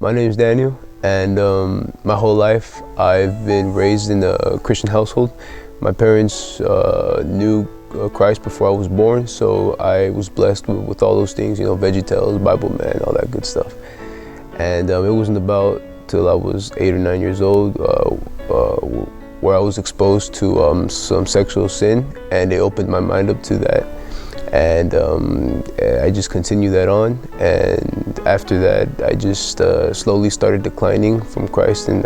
My name is Daniel, and my whole life I've been raised in a Christian household. My parents knew Christ before I was born, so I was blessed with all those things, VeggieTales, Bible Man, all that good stuff. And it wasn't about till I was 8 or 9 years old where I was exposed to some sexual sin, and it opened my mind up to that. And I just continued that on, and after that I just slowly started declining from Christ and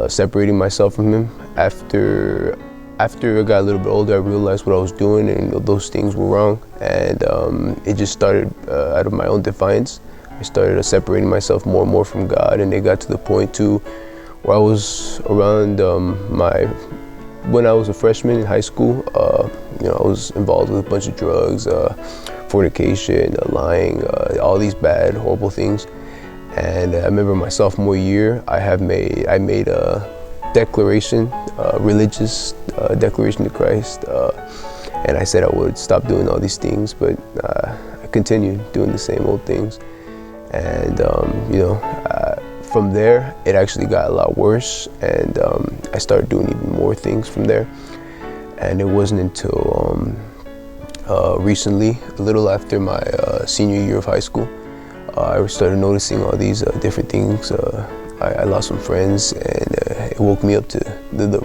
separating myself from Him. After I got a little bit older, I realized what I was doing and those things were wrong, and it just started out of my own defiance. I started separating myself more and more from God, and it got to the point too where I was around when I was a freshman in high school. I was involved with a bunch of drugs, fornication, lying, all these bad, horrible things. And I remember my sophomore year, I made a declaration, religious declaration to Christ, and I said I would stop doing all these things, but I continued doing the same old things. And from there, it actually got a lot worse, and I started doing even more things from there. And it wasn't until recently, a little after my senior year of high school, I started noticing all these different things. I lost some friends, and it woke me up to the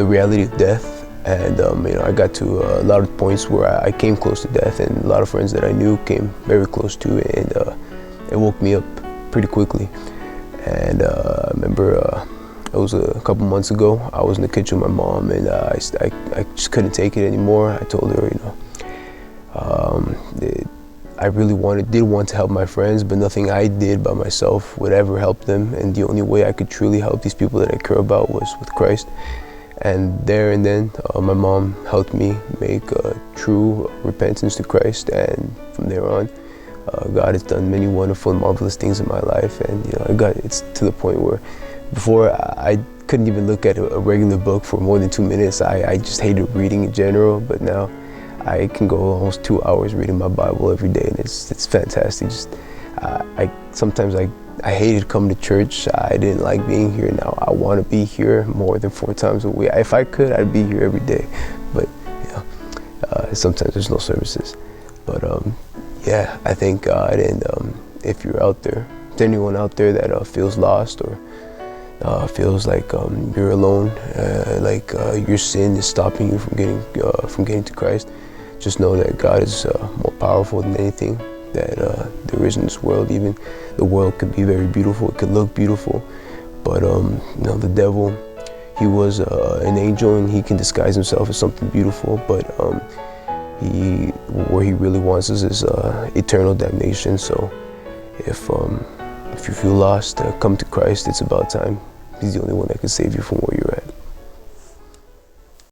reality of death. And I got to a lot of points where I came close to death, and a lot of friends that I knew came very close to it, and it woke me up pretty quickly. And I remember it was a couple months ago. I was in the kitchen with my mom, and I just couldn't take it anymore. I told her, I really did want to help my friends, but nothing I did by myself would ever help them. And the only way I could truly help these people that I care about was with Christ. And there and then, my mom helped me make true repentance to Christ. And from there on, God has done many wonderful and marvelous things in my life. And it's to the point where before I couldn't even look at a regular book for more than 2 minutes. I just hated reading in general, but now I can go almost 2 hours reading my Bible every day, and it's fantastic. Sometimes I hated coming to church. I didn't like being here. Now I want to be here more than 4 times a week. If I could, I'd be here every day, but sometimes there's no services. But I thank God. And if you're out there, if there's anyone out there that feels lost or feels like you're alone, like your sin is stopping you from getting to Christ, just know that God is more powerful than anything that there is in this world. Even the world could be very beautiful, it could look beautiful, but the devil, he was an angel, and he can disguise himself as something beautiful, but where he really wants us is eternal damnation. So if you feel lost, come to Christ. It's about time. He's the only one that can save you from where you're at.